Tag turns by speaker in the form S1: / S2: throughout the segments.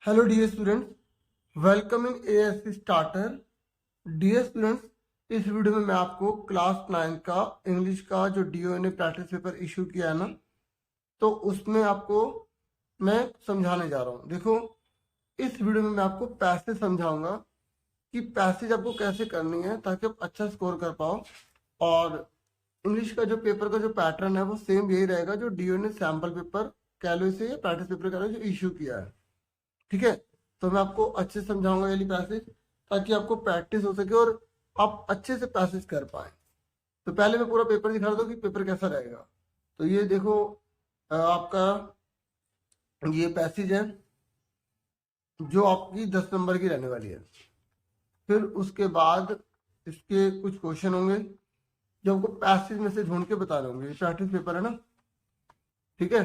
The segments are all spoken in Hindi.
S1: Hello dear students, welcome in ASC starter. Dear students, इस वीडियो में मैं आपको क्लास 9 का इंग्लिश का जो डीओ ने प्रैक्टिस पेपर इशू किया है ना, तो उसमें आपको मैं समझाने जा रहा हूँ। देखो, इस वीडियो में मैं आपको पैसेज समझाऊंगा कि पैसेज आपको कैसे करनी है ताकि आप अच्छा स्कोर कर पाओ। और इंग्लिश का जो पेपर का जो पैटर्न है वो सेम यही रहेगा जो डीओ ने सैम्पल पेपर कैलो से या प्रैक्टिस पेपर कैलो जो इशू किया है। ठीक है, तो मैं आपको अच्छे से समझाऊंगा ये पैसेज ताकि आपको प्रैक्टिस हो सके और आप अच्छे से पैसेज कर पाए। तो पहले मैं पूरा पेपर दिखा दूं कि पेपर कैसा रहेगा। तो ये देखो, आपका ये पैसेज है जो आपकी 10 नंबर की रहने वाली है। फिर उसके बाद इसके कुछ क्वेश्चन होंगे जो आपको पैसेज में से ढूंढ के बताने होंगे। ये प्रैक्टिस पेपर है ना, ठीक है।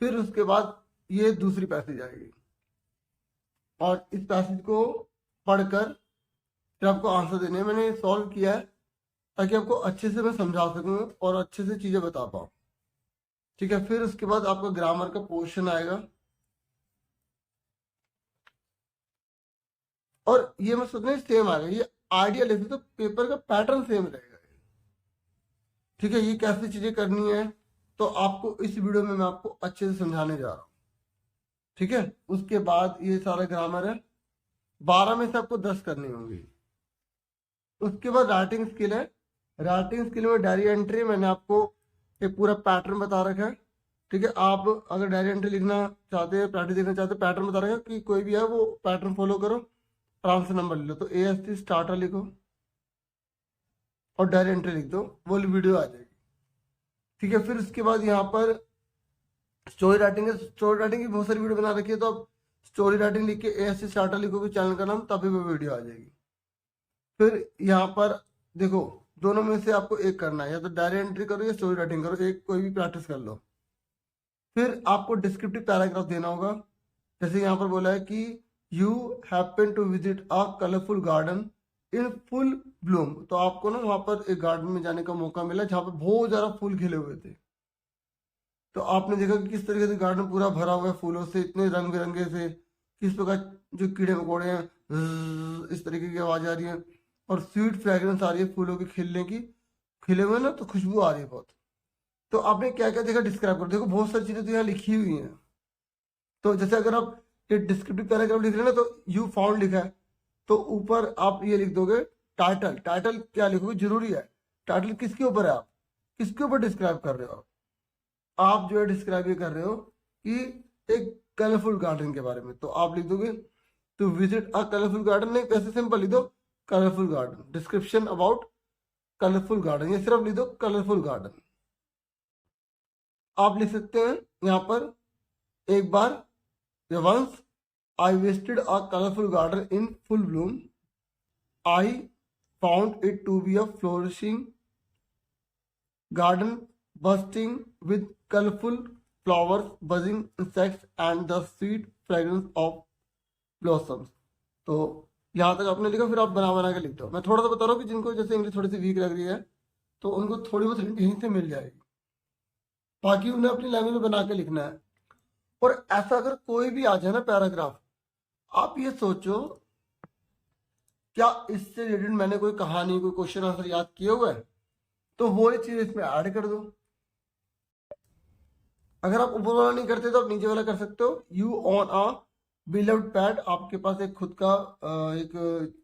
S1: फिर उसके बाद ये दूसरी पैसेज आएगी और इस पैसेज को पढ़कर फिर आपको आंसर देने हैं। मैंने सॉल्व किया है ताकि आपको अच्छे से मैं समझा सकूं और अच्छे से चीजें बता पाऊं। ठीक है, फिर उसके बाद आपका ग्रामर का पोर्शन आएगा और ये मैं सोचने सेम आएगा। ये आइडिया लेते तो पेपर का पैटर्न सेम रहेगा। ठीक है, ये कैसी चीजें करनी है तो आपको इस वीडियो में मैं आपको अच्छे से समझाने जा रहा हूँ। ठीक है, उसके बाद ये सारा ग्रामर है, 12 में से आपको 10 करनी होंगी। उसके बाद राइटिंग स्किल है। राइटिंग स्किल में डायरी एंट्री मैंने आपको एक पूरा पैटर्न बता रखा है। ठीक है, आप अगर डायरी एंट्री लिखना चाहते हैं, प्रैक्टिस देखना चाहते हैं, पैटर्न बता रखा है कि कोई भी है वो पैटर्न फॉलो करो, आराम से नंबर ले लो। तो AST स्टार्टर लिखो और डायरी एंट्री लिख दो, वो वीडियो आ जाएगी। ठीक है, फिर उसके बाद यहाँ पर स्टोरी राइटिंग है। स्टोरी राइटिंग की बहुत सारी वीडियो बना रखी है, तो आप स्टोरी राइटिंग लिख के AST स्टार्टर लिखोगे चैनल का नाम, तभी वो वीडियो आ जाएगी। फिर यहाँ पर देखो, दोनों में से आपको एक करना है, या तो डायरी एंट्री करो या स्टोरी राइटिंग करो, एक कोई भी प्रैक्टिस कर लो। फिर आपको डिस्क्रिप्टिव पैराग्राफ देना होगा। जैसे यहाँ पर बोला है कि you happen to visit a colourful garden in full bloom. तो आपको ना वहां पर एक गार्डन में जाने का मौका मिला जहाँ पर बहुत ज्यादा फूल खिले हुए थे। तो आपने देखा कि किस तरीके से गार्डन पूरा भरा हुआ है फूलों से, इतने रंग बिरंगे से, किस प्रकार जो कीड़े मकोड़े हैं इस तरीके की आवाज आ रही है और स्वीट फ्रेग्रेंस आ रही है फूलों के खिलने की। खिले हुए ना तो खुशबू आ रही है बहुत। तो आपने क्या क्या देखा, डिस्क्राइब करो। देखो, बहुत सारी चीजें तो यहाँ लिखी हुई हैं। तो जैसे अगर आप ये डिस्क्रिप्टिव पैराग्राफ लिख रहे हैं ना, तो यू फाउंड लिखा है, तो ऊपर आप ये लिख दोगे टाइटल। टाइटल क्या लिखोगे, जरूरी है। टाइटल किसके ऊपर है, आप किसके ऊपर डिस्क्राइब कर रहे हो। आप जो है डिस्क्राइब ये कर रहे हो कि एक कलरफुल गार्डन के बारे में, तो आप लिख दोगे to visit a colourful garden. नहीं, ऐसे सिंपल लिख दो colourful garden, description about colourful garden, ये सिर्फ लिख दो कलरफुल गार्डन। आप लिख सकते हैं यहाँ पर एक बार, once I visited a colourful garden in full bloom, I found it to be a flourishing garden bursting with colorful flowers, buzzing insects, and the sweet fragrance of blossoms। तो यहाँ तक आपने लिखा, फिर आप बना बना के लिख दो। मैं थोड़ा सा बता रहा हूँ कि जिनको जैसे इंग्लिश थोड़ी सी वीक लग रही है तो उनको थोड़ी बहुत हिंट यहीं से मिल जाएगी, बाकी उन्हें अपनी लैंग्वेज में बना के लिखना है। और ऐसा अगर कोई भी आ जाए ना पैराग्राफ, आप ये सोचो क्या इससे रिलेटेड मैंने कोई कहानी, कोई क्वेश्चन आंसर याद किए हुए हैं, तो वो चीज इसमें ऐड कर दो। अगर आप ऊपर वाला नहीं करते तो आप नीचे वाला कर सकते हो। You own a beloved pet, आपके पास एक खुद का एक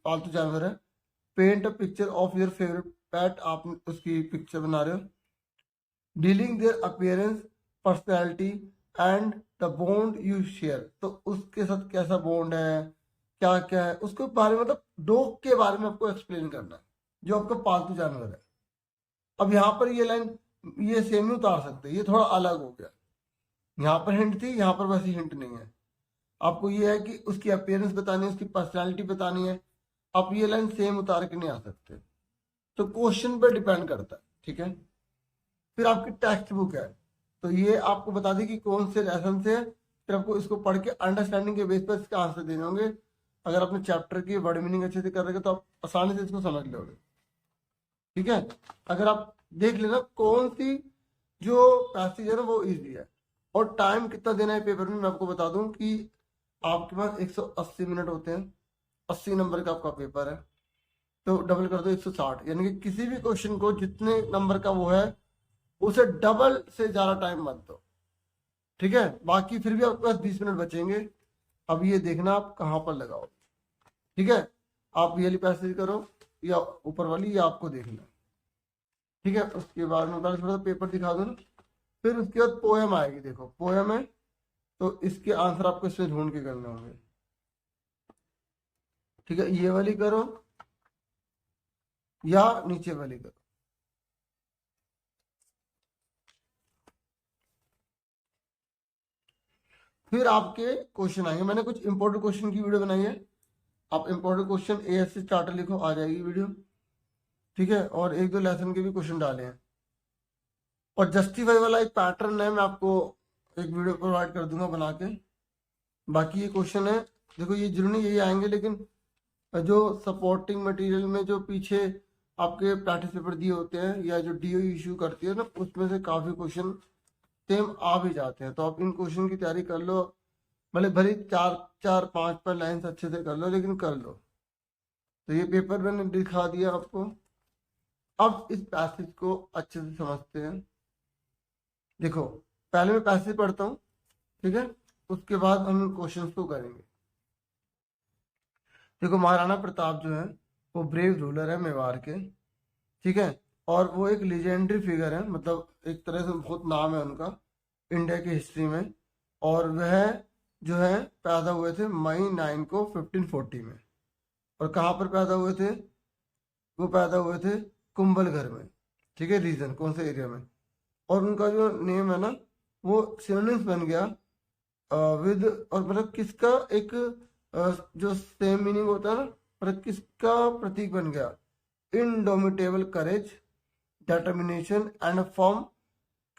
S1: पालतू जानवर है। Paint a picture of your favourite pet, आप उसकी पिक्चर बना रहे हो। Dealing their appearance, personality and the bond you share, तो उसके साथ कैसा बॉन्ड है, क्या क्या है उसके बारे में, मतलब डॉग के बारे में आपको एक्सप्लेन करना है जो आपका पालतू जानवर है। अब यहाँ पर ये लाइन ये सेम नहीं उतार सकते, ये थोड़ा अलग हो गया। यहाँ पर हिंट थी, यहाँ पर वैसी हिंट नहीं है। आपको ये है कि उसकी अपीयरेंस बतानी है, उसकी पर्सनालिटी बतानी है। आप ये लाइन सेम उतार के नहीं आ सकते, तो क्वेश्चन पर डिपेंड करता है। ठीक है, फिर आपकी टेक्स्ट बुक है, तो ये आपको बता दी कि कौन से लेसन से है। फिर आपको इसको पढ़ के अंडरस्टैंडिंग के बेस पर इसके आंसर देने होंगे। अगर आपने चैप्टर की वर्ड मीनिंग अच्छे से कर रहे तो आप आसानी से इसको समझ लोगे। ठीक है, अगर आप देख लेना कौन सी जो पैसेज है ना वो इजी है। और टाइम कितना देना है पेपर में मैं आपको बता दूं कि आपके पास 180 मिनट होते हैं, 80 नंबर का आपका पेपर है, तो डबल कर दो 160, यानी कि किसी भी क्वेश्चन को जितने नंबर का वो है उसे डबल से ज्यादा टाइम मत दो, ठीक है। बाकी फिर भी आपके पास 20 मिनट बचेंगे। अब ये देखना आप कहाँ पर लगाओ, ठीक है। आप ये वाली पैसेज करो या ऊपर वाली, या आपको देखना, ठीक है। उसके बाद में पहले थोड़ा सा पेपर दिखा दूँ, फिर उसके बाद पोएम आएगी। देखो पोएम है तो इसके आंसर आपको इसमें ढूंढ के करने होंगे, ठीक है। ये वाली करो या नीचे वाली करो। फिर आपके क्वेश्चन आएंगे, मैंने कुछ इंपॉर्टेंट क्वेश्चन की वीडियो बनाई है, आप इंपॉर्टेंट क्वेश्चन AS से स्टार्टर लिखो, आ जाएगी वीडियो, ठीक है। और एक दो लेसन के भी क्वेश्चन डाले हैं। और जस्टिफाई वाला एक पैटर्न है, मैं आपको एक वीडियो प्रोवाइड कर दूंगा बना के। बाकी ये क्वेश्चन है, देखो ये जरूरी यही आएंगे, लेकिन जो सपोर्टिंग मटेरियल में जो पीछे आपके प्रैक्टिस पेपर दिए होते हैं या जो DO इशू करती है ना, उसमें से काफी क्वेश्चन सेम आ भी जाते हैं। तो आप इन क्वेश्चन की तैयारी कर लो, भले भले 4-4-5 लाइन अच्छे से कर लो, लेकिन कर लो। तो ये पेपर मैंने दिखा दिया आपको। अब इस पैसेज को अच्छे से समझते हैं। देखो पहले मैं पैसेज पढ़ता हूँ, ठीक है, उसके बाद हम क्वेश्चंस को करेंगे। देखो महाराणा प्रताप जो है वो ब्रेव रूलर है मेवाड़ के, ठीक है। और वो एक लेजेंडरी फिगर है, मतलब एक तरह से बहुत नाम है उनका इंडिया की हिस्ट्री में। और वह जो है पैदा हुए थे मई 9 को 1540 में। और कहाँ पर पैदा हुए थे? वो पैदा हुए थे कुंभलगढ़ में, ठीक है। रीजन कौन से एरिया में? और उनका जो नेम है ना वो सिनोनिम्स बन गया विद, और मतलब किसका एक जो सेम मीनिंग होता है ना, मतलब किसका प्रतीक बन गया? Indomitable courage, determination and firm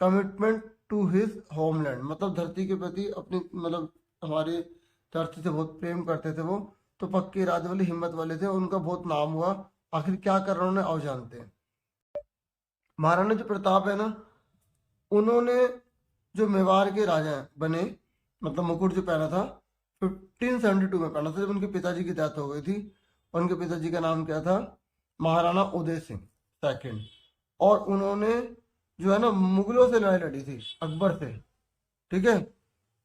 S1: commitment to his homeland. मतलब धरती के प्रति अपनी, मतलब हमारे धरती से बहुत प्रेम करते थे वो, तो पक्के इरादे वाले, हिम्मत वाले थे। उनका बहुत नाम हुआ। आखिर क्या कर रहे उन्होंने, आओ जानते हैं। महाराणा जो प्रताप है ना, उन्होंने जो मेवाड़ के राजा बने, मतलब मुकुट जो पहना था 1572 में पहना था, जब उनके पिताजी की डेथ हो गई थी। उनके पिताजी का नाम क्या था? महाराणा उदय सिंह सेकंड। और उन्होंने जो है ना मुगलों से लड़ाई लड़ी थी, अकबर से, ठीक है।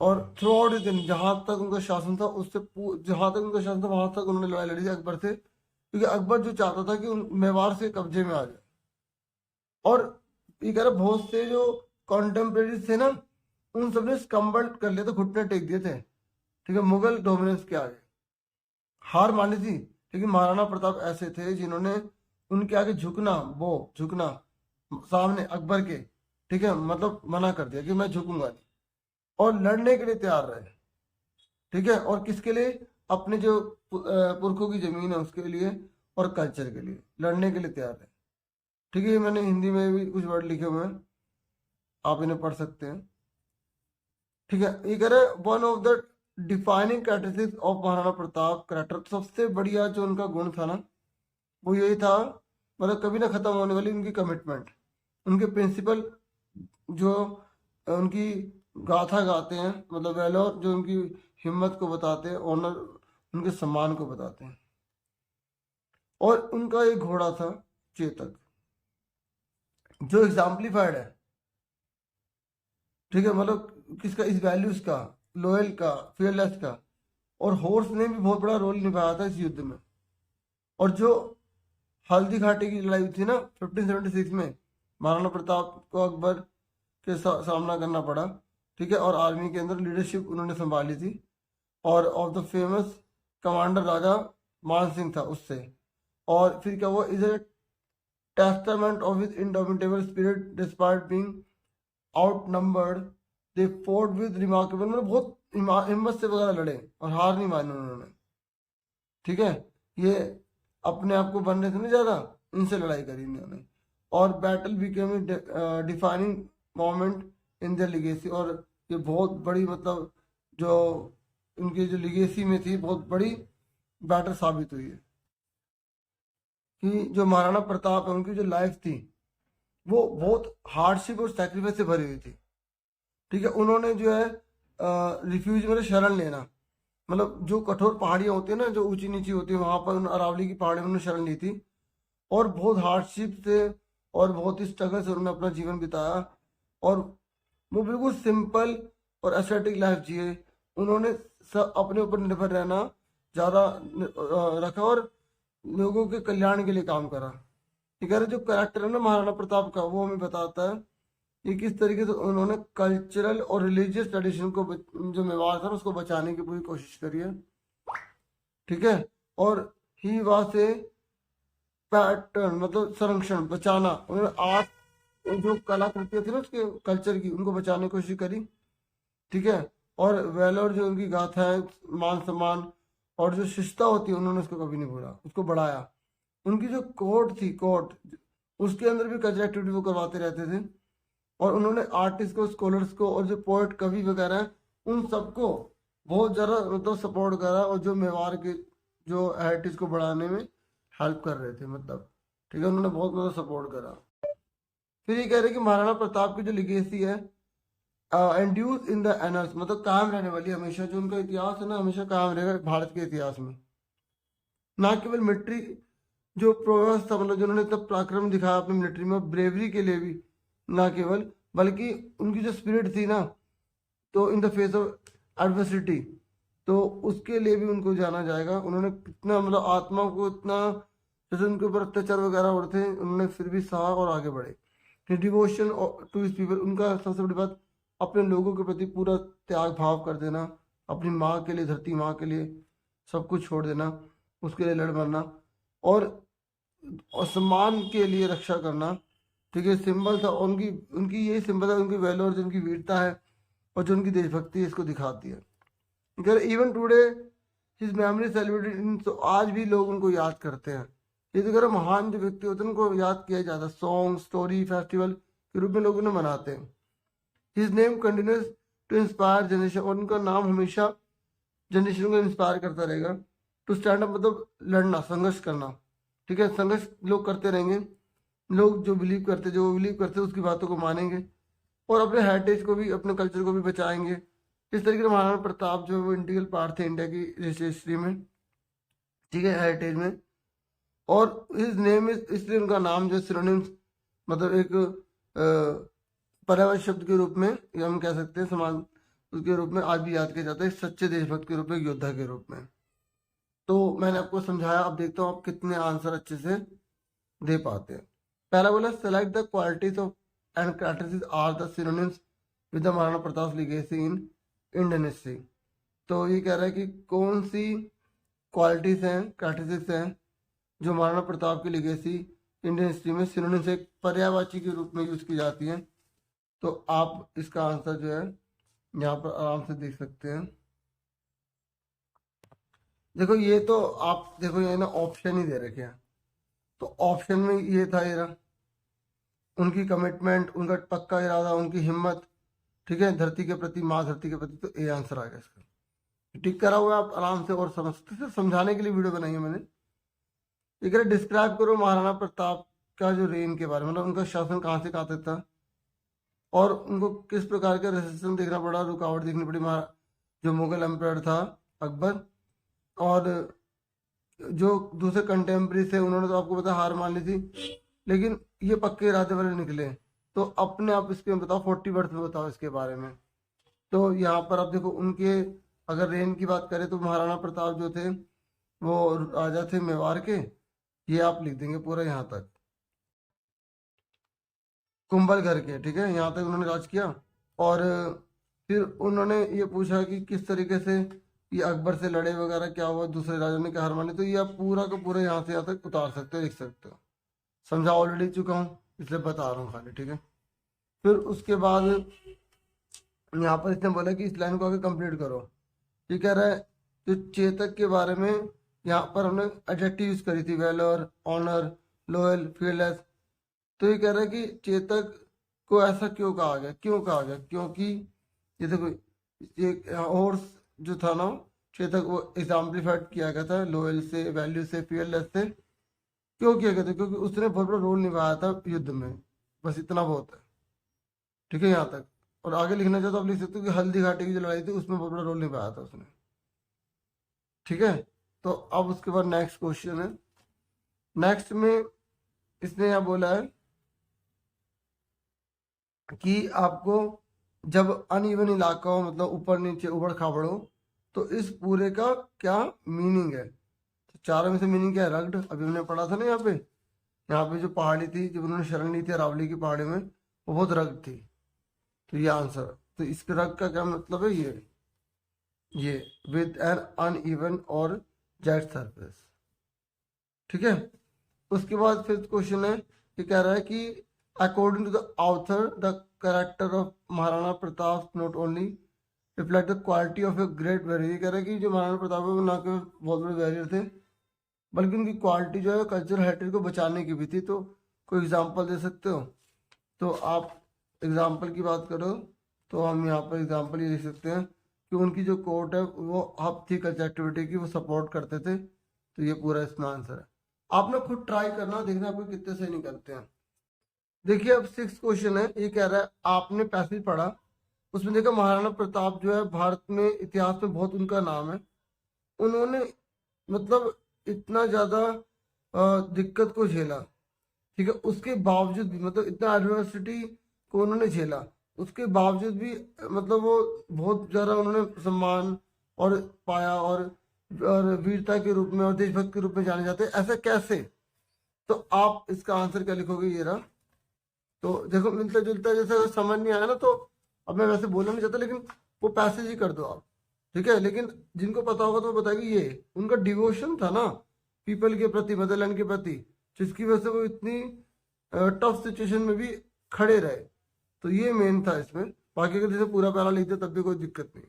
S1: और थ्रू आउट दिन जहां तक उनका शासन था, उससे जहां तक उनका शासन था वहां तक उन्होंने लड़ाई लड़ी थी अकबर से, क्योंकि अकबर जो चाहता था कि मेवाड़ से कब्जे में आ जाए। और ये कह रहा बहुत से जो कॉन्टेम्परेरी थे ना, उन सबने स्कम्बल्ड कर लिया था, घुटने टेक दिए थे, ठीक है, मुगल डोमिनेंस के आगे हार मानी थी। लेकिन महाराणा प्रताप ऐसे थे जिन्होंने उनके आगे झुकना सामने अकबर के, ठीक है, मतलब मना कर दिया कि मैं झुकूंगा नहीं, और लड़ने के लिए तैयार रहे, ठीक है। और किसके लिए? अपने जो पुरखों की जमीन है उसके लिए और कल्चर के लिए लड़ने के लिए तैयार है, ठीक है। मैंने हिंदी में भी कुछ वर्ड लिखे हुए हैं, आप इन्हें पढ़ सकते हैं, ठीक है। ये कह रहे one of the defining characteristics of Maharana Pratap character, सबसे बढ़िया जो उनका गुण था ना वो यही था, मतलब कभी ना खत्म होने वाली उनकी कमिटमेंट, उनके प्रिंसिपल जो उनकी गाथा गाते हैं, मतलब वैलोर जो उनकी हिम्मत को बताते हैं, ऑनर उनके सम्मान को बताते हैं। और उनका एक घोड़ा था चेतक, जो एग्जाम्पलीफाइड है, ठीक है, मतलब किसका? इस वैल्यूज का, लॉयल का, फियरलेस का। और हॉर्स ने भी बहुत बड़ा रोल निभाया था इस युद्ध में। और जो हल्दी घाटी की लड़ाई हुई थी ना 1576 में, महाराणा प्रताप को अकबर के सामना करना पड़ा, ठीक है। और आर्मी के अंदर लीडरशिप उन्होंने संभाली थी। और ऑफ द फेमस कमांडर राजा मान सिंह था उससे। और फिर क्या हुआ? Is a testament of his indomitable spirit despite being outnumbered they fought with remarkable, मतलब बहुत हिम्मत से वगैरह लड़े और हार नहीं मानी उन्होंने, ठीक है। ये अपने आप को बनने से नहीं ज्यादा इनसे लड़ाई करी इन्होंने। और battle became defining moment in the legacy, और ये बहुत बड़ी, मतलब जो उनकी जो लिगेसी में थी बहुत बड़ी बैटल साबित हुई है। कि जो महाराणा प्रताप है उनकी जो लाइफ थी वो बहुत हार्डशिप और सेक्रीफाइस से भरी हुई थी। ठीक है। उन्होंने जो है रिफ्यूज मतलब शरण लेना, मतलब जो कठोर पहाड़ियाँ होती है ना, जो ऊंची नीची होती है, वहां पर अरावली की पहाड़ियों में उन्होंने शरण ली थी। और बहुत हार्डशिप से और बहुत ही स्ट्रगल से उन्होंने अपना जीवन बिताया, और वो बिल्कुल सिंपल और एस्थेटिक लाइफ जिए। उन्होंने सब अपने ऊपर निर्भर रहना ज़्यादा रखा, और लोगों के कल्याण के लिए काम करा। ठीक है। जो करेक्टर है ना महाराणा प्रताप का, वो हमें बताता है कि किस तरीके से उन्होंने कल्चरल और रिलीजियस ट्रेडिशन को जो मेवाड़ था उसको बचाने की पूरी कोशिश करी है। ठीक है। और ही वहां से पैटर्न मतलब संरक्षण बचाना, उन्होंने आर्ट जो कलाकृतियां थी ना उसके कल्चर की, उनको बचाने की कोशिश करी। ठीक है। और वेलोर जो उनकी गाथा है, मान सम्मान और जो शिष्टता होती है, उन्होंने उसको कभी नहीं भूला, उसको बढ़ाया। उनकी जो कोर्ट थी, कोर्ट, उसके अंदर भी कल्चरल एक्टिविटी वो करवाते रहते थे। और उन्होंने आर्टिस्ट को, स्कॉलर्स को, और जो पोएट कवि वगैरह हैं, उन सबको बहुत ज़्यादा मतलब सपोर्ट करा, और जो मेवाड़ के जो हेरिटेज को बढ़ाने में हेल्प कर रहे थे, मतलब ठीक है, उन्होंने बहुत ज़्यादा सपोर्ट करा। फिर ये कह रहे हैं कि महाराणा प्रताप की जो लिगेसी है एंड्यूज इन द एनर्स, मतलब कायम रहने वाली हमेशा, जो उनका इतिहास है ना हमेशा कायम रहेगा भारत के इतिहास में। ना केवल मिलिट्री जो प्रोग्रेस था, मतलब जो उन्होंने इतना पराक्रम दिखाया अपनी मिलिट्री में, ब्रेवरी के लिए भी ना केवल, बल्कि उनकी जो स्पिरिट थी ना, तो in the face of adversity, तो उसके लिए भी उनको जाना जाएगा। उन्होंने कितना मतलब आत्मा को इतना, जैसे उनके ऊपर अत्याचार वगैरह हो रहे थे, उन्होंने फिर भी सहा और आगे बढ़े। डिवोशन टू हिज पीपल, उनका सबसे बड़ी बात अपने लोगों के प्रति पूरा त्याग भाव कर देना, अपनी माँ के लिए, धरती माँ के लिए सब कुछ छोड़ देना, उसके लिए लड़ मरना, और सम्मान के लिए रक्षा करना। ठीक है। सिंबल था उनकी, उनकी यही सिंबल है, उनकी वैल्यू और जो उनकी वीरता है और जो उनकी देशभक्ति है, इसको दिखाती है। अगर even today his memory celebrated, तो आज भी लोग उनको याद करते हैं। ये तो अगर महान जो व्यक्ति होते हैं उनको याद किया जाता है, सॉन्ग, स्टोरी, फेस्टिवल के रूप में लोग उन्हें मनाते हैं। His name continues to inspire generation, और उनका नाम हमेशा जनरेशन को इंस्पायर करता रहेगा। टू स्टैंड अप मतलब लड़ना, संघर्ष करना। ठीक है। संघर्ष लोग करते रहेंगे, लोग जो बिलीव करते, जो बिलीव करते उसकी बातों को मानेंगे, और अपने हेरिटेज को भी, अपने कल्चर को भी बचाएंगे। इस तरीके से महाराणा प्रताप जो है वो इंटीग्रल पार्ट थे इंडिया की हिस्ट्री में। ठीक है, हेरिटेज में। और इस नेम इज, इसलिए उनका नाम जो सिनोनिम्स, मतलब एक पर्यायवाची शब्द के रूप में, या हम कह सकते हैं समाज उसके रूप में आज भी याद किया जाता है, सच्चे देशभक्त के रूप में, योद्धा के रूप में। तो मैंने आपको समझाया, अब देखता हूँ आप कितने आंसर अच्छे से दे पाते हैं। पहला बोला select the qualities of and characteristics are the synonyms with the Maharana Pratap legacy in Indian history. तो ये कह रहा है कि कौन सी क्वालिटीज हैं, कैरेक्टरिस्टिक्स हैं जो महाराणा प्रताप की लीगेसी इंडियन हिस्ट्री में सिनोनिम से पर्यायवाची के रूप में यूज की जाती है। तो आप इसका आंसर जो है यहाँ पर आराम से देख सकते हैं। देखो ये तो आप देखो, ये ना ऑप्शन ही दे रखे हैं, तो ऑप्शन में ये था, ये रहा उनकी कमिटमेंट, उनका पक्का इरादा, उनकी हिम्मत। ठीक है, धरती के प्रति, माँ धरती के प्रति, तो ये आंसर आ गया इसका। टिक करा हुआ है, आप आराम से और समझते, सिर्फ समझाने के लिए वीडियो बनाई है मैंने। एक डिस्क्राइब करो महाराणा प्रताप का जो रेन के बारे में, मतलब उनका शासन कहाँ से कहाँ तक था, और उनको किस प्रकार का रेजिस्टेंस देखना पड़ा, रुकावट देखनी पड़ी जो मुगल एम्पायर था अकबर, और जो दूसरे कंटेम्प्रेरी थे उन्होंने तो आपको पता हार मान ली थी, लेकिन ये पक्के इरादे वाले निकले। तो अपने आप इसके बताओ 40 वर्ड्स में बताओ इसके बारे में। तो यहाँ पर आप देखो उनके, अगर रेन की बात करें तो महाराणा प्रताप जो थे वो राजा थे मेवाड़ के, ये आप लिख देंगे पूरा यहाँ तक, कुंभलगढ़ के। ठीक है, यहाँ तक उन्होंने राज किया। और फिर उन्होंने ये पूछा कि किस तरीके से ये अकबर से लड़े वगैरह, क्या हुआ, दूसरे राजा ने क्या हार मानी, तो ये आप पूरा का पूरा यहाँ से यहाँ तक उतार सकते हो, लिख सकते हो। समझा ऑलरेडी चुका हूँ, इसलिए बता रहा हूँ खाली। ठीक है, फिर उसके बाद यहाँ पर इसने बोला कि इस लाइन को आगे कंप्लीट करो। ये कह रहा है जो चेतक के बारे में यहाँ पर हमने एडजेक्टिव यूज करी थी, वेलोर, ऑनर, लॉयल, फियरलेस। तो ये कह रहा है कि चेतक को ऐसा क्यों कहा गया, क्यों कहा गया, क्योंकि ये देखो एक हॉर्स जो था ना चेतक, वो एग्जाम्पलीफाइड किया गया था लॉयल से, वैल्यू से, फियरलेस से। क्यों किया गया था, क्योंकि उसने बहुत बड़ा रोल निभाया था युद्ध में, बस इतना बहुत है। ठीक है यहाँ तक। और आगे लिखना चाहो तो आप लिख सकते हो कि हल्दी घाटी की जो लड़ाई थी उसमें बहुत बड़ा रोल निभाया था उसने। ठीक है, तो अब उसके बाद नेक्स्ट क्वेश्चन है। नेक्स्ट में इसने यहाँ बोला है कि आपको जब अनइवन इलाका हो, मतलब ऊपर नीचे उबड़ खाबड़ हो, तो इस पूरे का क्या मीनिंग है। तो चारों में से मीनिंग क्या है? रग्ड, अभी हमने पढ़ा था ना यहाँ पे जो पहाड़ी थी जब उन्होंने शरण ली थी अरावली की पहाड़ी में, वो बहुत रग्ड थी। तो ये आंसर। तो इसके रग का क्या मतलब है? ये विद एन अनइवन और जेट सरफेस। ठीक है, उसके बाद फिफ्थ क्वेश्चन है, ये कह रहा है कि according to the author the character of Maharana Pratap not only reflect the quality of a great warrior. ये कह रहा है कि जो महाराणा प्रताप है वो ना केवल बहुत बड़े वॉरियर थे, बल्कि उनकी क्वालिटी जो है कल्चरल हेरिटेज को बचाने की भी थी। तो कोई एग्जांपल दे सकते हो? तो आप एग्जांपल की बात करो तो हम यहाँ पर एग्जांपल ये लिख सकते हैं कि उनकी जो कोर्ट है वो हब थी कल्चर एक्टिविटी की, वो सपोर्ट करते थे। तो ये पूरा इसमें आंसर है। आपने खुद ट्राई करना, देखना आपको कितने सही निकलते हैं। देखिए अब सिक्स क्वेश्चन है, ये कह रहा है आपने पैसेज पढ़ा, उसमें देखा महाराणा प्रताप जो है भारत में इतिहास में बहुत उनका नाम है। उन्होंने मतलब इतना ज्यादा दिक्कत को झेला, ठीक है, उसके बावजूद भी मतलब इतना एडवर्सिटी को उन्होंने झेला, उसके बावजूद भी मतलब वो बहुत ज्यादा उन्होंने सम्मान और पाया और वीरता के रूप में और देशभक्त के रूप में जाने जाते हैं। ऐसा कैसे? तो आप इसका आंसर क्या लिखोगे? ये रहा। तो देखो मिलता जुलता, जैसे अगर समझ नहीं आया ना तो अब मैं वैसे बोलना नहीं चाहता, लेकिन वो पैसेज ही कर दो आप, ठीक है। लेकिन जिनको पता होगा तो वो बताएगी ये उनका डिवोशन था ना पीपल के प्रति, मदरलैंड के प्रति, जिसकी वजह से वो इतनी टफ सिचुएशन में भी खड़े रहे। तो ये मेन था इसमें। बाकी अगर जैसे पूरा पैरा लिखते तब भी कोई दिक्कत नहीं।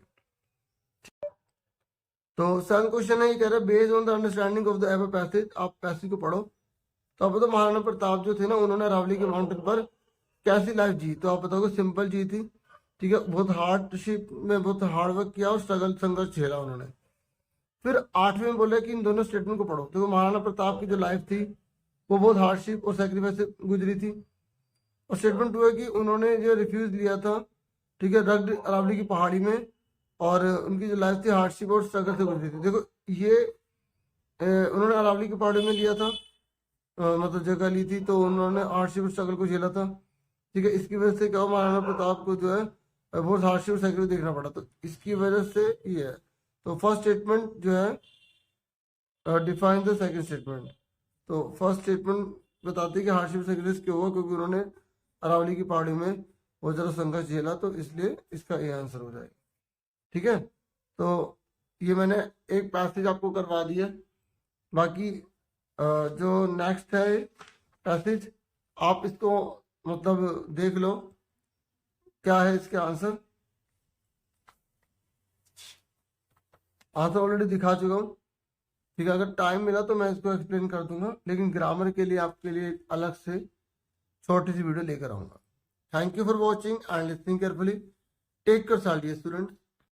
S1: तो सेकंड क्वेश्चन है, ये कह रहा है based on the understanding of the ever passage, आप पैसेज को पढ़ो। तो आप बताओ महाराणा प्रताप जो थे ना, उन्होंने अरावली के माउंटेन पर कैसी लाइफ जी? तो आप बताओगे सिंपल जी थी, ठीक है। बहुत हार्डशिप में बहुत हार्ड वर्क किया और स्ट्रगल संघर्ष झेला उन्होंने। फिर आठवें में बोले कि इन दोनों स्टेटमेंट को पढ़ो। तो महाराणा प्रताप की जो लाइफ थी वो बहुत हार्डशिप और सेक्रीफाइस से गुजरी थी। और स्टेटमेंट 2 है कि उन्होंने जो रिफ्यूज लिया था, ठीक है, रग्ड अरावली की पहाड़ी में, और उनकी जो लाइफ थी हार्डशिप और स्ट्रगल से गुजरी थी। देखो ये उन्होंने अरावली की पहाड़ी में लिया था, मतलब जगह ली थी, तो उन्होंने हार्डशिप और स्ट्रगल को झेला था, ठीक है। इसकी वजह से क्या हुआ, महाराणा प्रताप को जो है बहुत हार्डशिप और सेक्रीफाइस देखना पड़ा। तो इसकी वजह से ये है। तो फर्स्ट स्टेटमेंट जो है डिफाइन द सेकंड स्टेटमेंट। तो फर्स्ट स्टेटमेंट बताती है कि हार्डशिप सेक्रीफाइस क्यों हुआ, क्योंकि उन्होंने अरावली की पहाड़ी में बहुत ज़्यादा संघर्ष झेला, तो इसलिए इसका ये आंसर हो जाएगा। ठीक है, तो ये मैंने एक पैसेज आपको करवा दिया। बाकी जो नेक्स्ट है पैसेज, आप इसको मतलब देख लो क्या है इसके आंसर। आंसर ऑलरेडी दिखा चुका हूँ, ठीक है। अगर टाइम मिला तो मैं इसको एक्सप्लेन कर दूंगा, लेकिन ग्रामर के लिए आपके लिए अलग से छोटी सी वीडियो लेकर आऊंगा। Thank you for watching and listening carefully. Take care dear students.